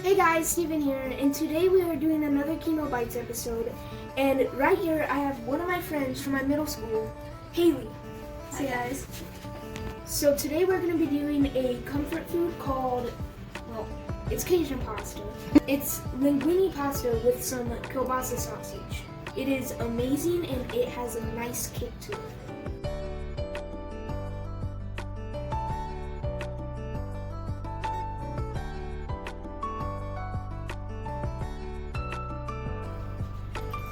Hey guys, Steven here, and today we are doing another Chemo Bites episode. And right here I have one of my friends from my middle school, Haylie. Hi guys. So today we're going to be doing a comfort food called, well, it's Cajun pasta. It's linguine pasta with some kielbasa sausage. It is amazing and it has a nice kick to it.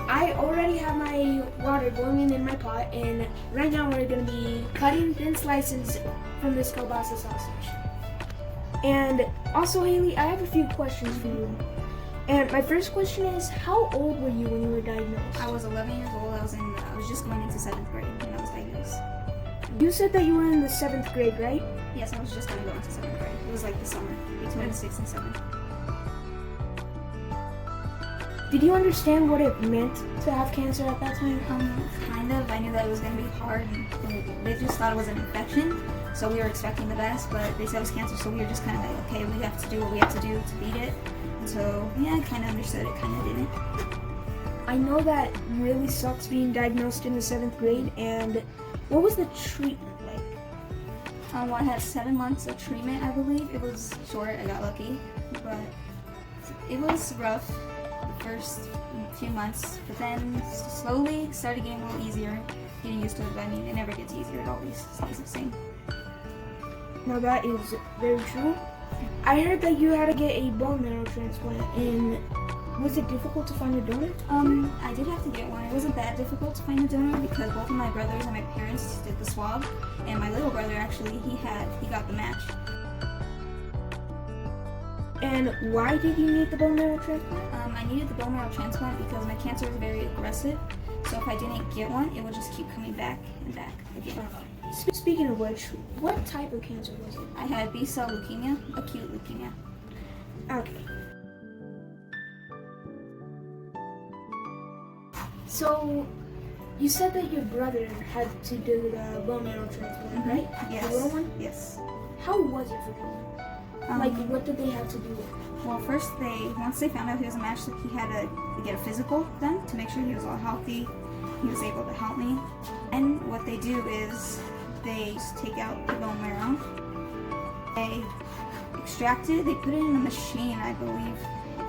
I already have my water boiling in my pot, and right now we're going to be cutting thin slices from this kielbasa sausage. And also, Haylie, I have a few questions for you. And my first question is, how old were you when you were diagnosed? I was 11 years old. I was just going into 7th grade when I was diagnosed. You said that you were in the 7th grade, right? Yes, I was just going to go into 7th grade. It was like the summer between 6th and 7th. Did you understand what it meant to have cancer at that time? Kind of. I knew that it was going to be hard. And they just thought it was an infection, so we were expecting the best, but they said it was cancer, so we were just kind of like, okay, we have to do what we have to do to beat it. And so, yeah, I kind of understood it, kind of didn't. I know that really sucks being diagnosed in the 7th grade, and what was the treatment like? Well, I had 7 months of treatment, I believe. It was short, I got lucky, but it was rough the first few months, but then slowly started getting a little easier, getting used to it. But I mean, it never gets easier, it always stays the same. Now that is very true. I heard that you had to get a bone marrow transplant, and was it difficult to find a donor? I did have to get one. It wasn't that difficult to find a donor because both of my brothers and my parents did the swab, and my little brother actually, he got the match. And why did you need the bone marrow transplant? I needed the bone marrow transplant because my cancer is very aggressive, so if I didn't get one, it would just keep coming back and back again. Speaking of which, what type of cancer was it? I had B-cell leukemia, acute leukemia. Okay. So, you said that your brother had to do the bone marrow transplant, right? Yes. The little one? Yes. How was it for him? What did they have to do? Well, first once they found out he was a match, he had to get a physical done to make sure he was all healthy. He was able to help me. And what they do is they just take out the bone marrow. They extract it. They put it in a machine, I believe,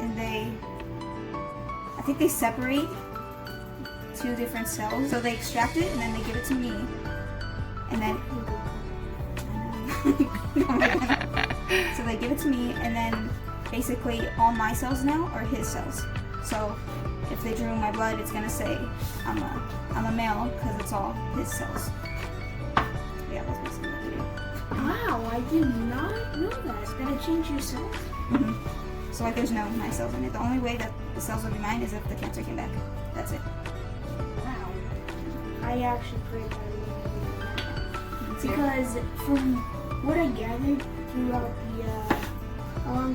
and I think they separate 2 different cells. So they extract it and then they give it to me, and then. So they give it to me, and then basically all my cells now are his cells. So if they drew my blood, it's gonna say I'm a male because it's all his cells. Yeah, that's basically what they do. Wow, I did not know that. Did it change your cells? Mm-hmm. So like there's no my cells in it. The only way that the cells will be mine is if the cancer came back. That's it. Wow. I actually prayed that it wouldn't because from what I gathered throughout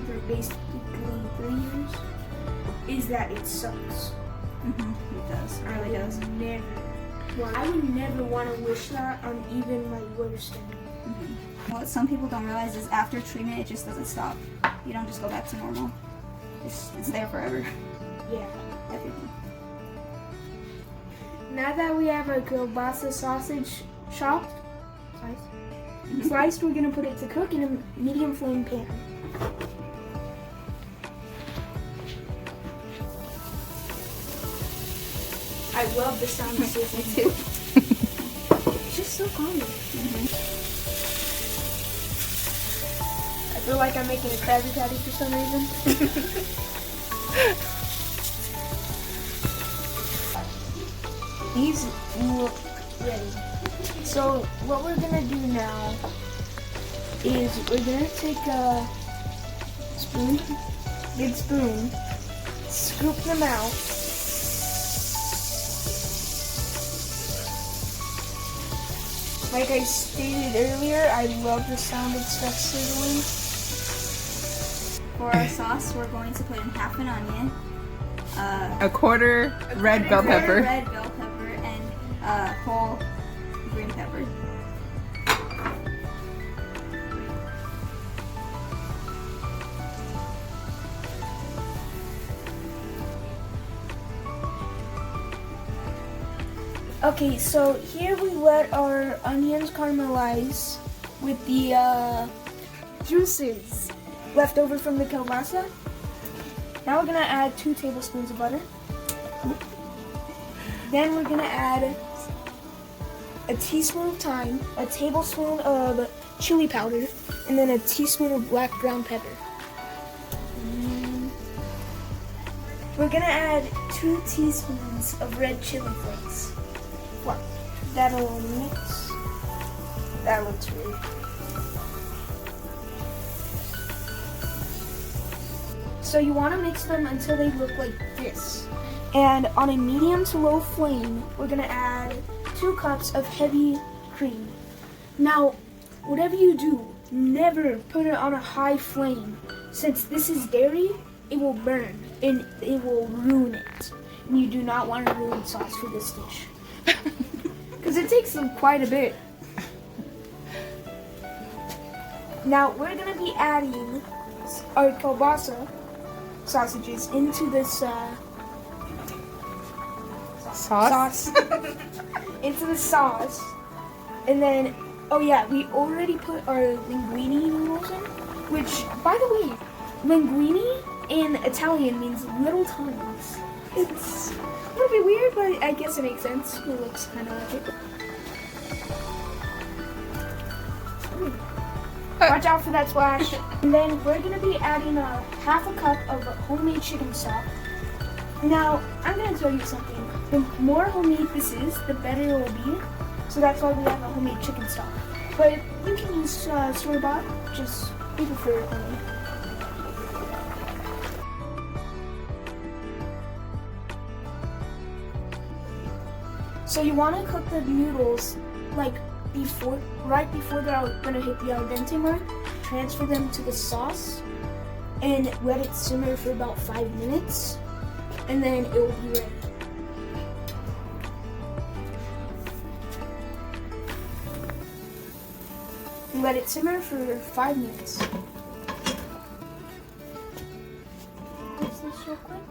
for basically 3 years, is that it sucks. It does. It really does. I would never want to wish that on even my worst enemy. What some people don't realize is after treatment, it just doesn't stop. You don't just go back to normal. It's there forever. Yeah. Everything. Now that we have our kielbasa sausage chopped, sliced, we're going to put it to cook in a medium flame pan. I love the sound of sizzling too. It's just so calming. I feel like I'm making a Krabby Patty for some reason. These look ready. So what we're gonna do now is we're gonna take a spoon, big spoon, scoop them out. Like I stated earlier, I love the sound of stuff sizzling. For our sauce, we're going to put in half an onion, a quarter red bell pepper, and whole green pepper. Okay, so here we let our onions caramelize with the juices left over from the kielbasa. Now we're gonna add 2 tablespoons of butter. Then we're gonna add a teaspoon of thyme, a tablespoon of chili powder, and then a teaspoon of black ground pepper. We're gonna add 2 teaspoons of red chili flakes. Wow, that'll mix. That looks really good. So you want to mix them until they look like this. And on a medium to low flame, we're gonna add 2 cups of heavy cream. Now, whatever you do, never put it on a high flame. Since this is dairy, it will burn and it will ruin it. And you do not want to ruin sauce for this dish. Because it takes them quite a bit. Now, we're gonna be adding our kielbasa sausages into this sauce. Into the sauce. And then, oh yeah, we already put our linguine noodles in, which, by the way, linguine in Italian means little tongues. It's a little bit weird, but I guess it makes sense. It looks kind of like it. Watch out for that splash. And then we're going to be adding a half a cup of homemade chicken stock. Now, I'm going to tell you something. The more homemade this is, the better it will be. So that's why we have a homemade chicken stock. But you can use store-bought, just we prefer homemade. So you want to cook the noodles like right before they're gonna hit the al dente mark. Transfer them to the sauce and let it simmer for about 5 minutes, and then it will be ready. Let it simmer for 5 minutes. Mix this real quick.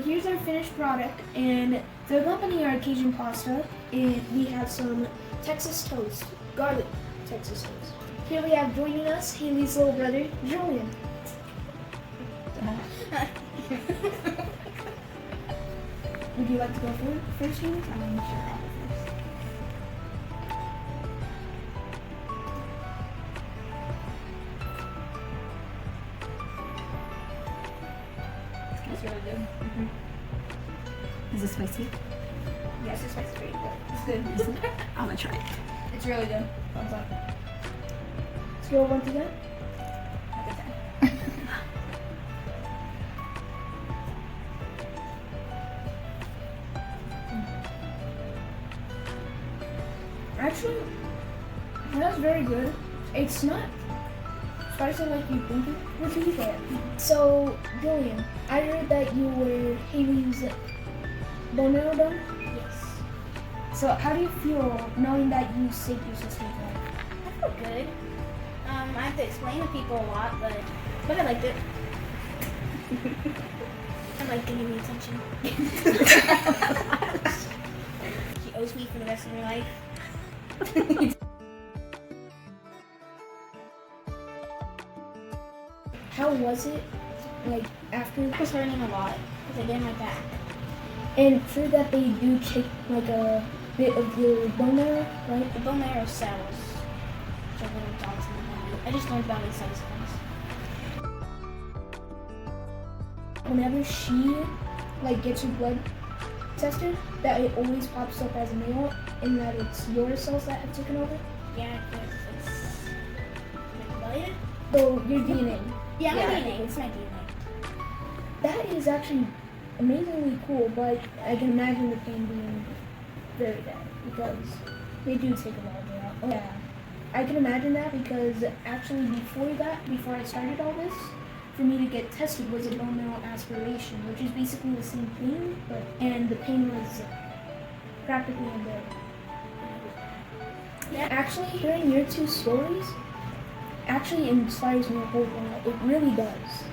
Here's our finished product, and to accompany our Cajun pasta, we have some Texas toast, garlic Texas toast. Here we have joining us Haylie's little brother, Julian. Would you like to go first, Haley? I'm sure I'll go first. It's really good. Is it spicy? Yes, it's spicy. It's good. I'm gonna try it. It's really good. Thumbs up. Scale 1 to 10. Actually, that's very good. It's not spicy like you think it would be, but so Julian, I heard that you were Haylie's bone marrow done? Yes. So how do you feel knowing that you saved your sister's life? I feel good. I have to explain to people a lot, but I liked it. I like getting the attention. She owes me for the rest of her life. How was it, like, after? It was hurting a lot because I did my back. And for that they do take, like, a bit of your bone marrow, right? The bone marrow cells, which are little dots in the body. I just learned about it in science class. Whenever she, like, gets her blood tested, that it always pops up as male, and that it's your cells that have taken over. Yeah, because it's related. So your DNA. Yeah, my Yeah. DNA. It's my DNA. That is actually amazingly cool, but I can imagine the pain being very bad because they do take a while to get out. Oh, yeah, I can imagine that because actually before I started all this, for me to get tested was a bone marrow aspiration, which is basically the same thing, and the pain was practically unbearable. Yeah, actually, hearing your two stories, actually inspires me a whole lot. It really does.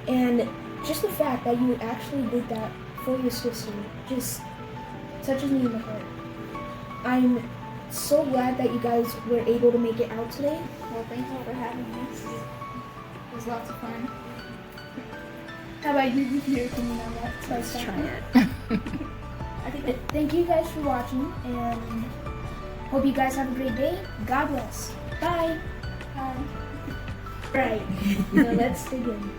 And just the fact that you actually did that for your sister just touches me in the heart. I'm so glad that you guys were able to make it out today. Well, thank you for having me. It was lots of fun. How about you? Your opinion on that? Let's try it. Thank you guys for watching, and hope you guys have a great day. God bless. Bye. Right. Now let's begin.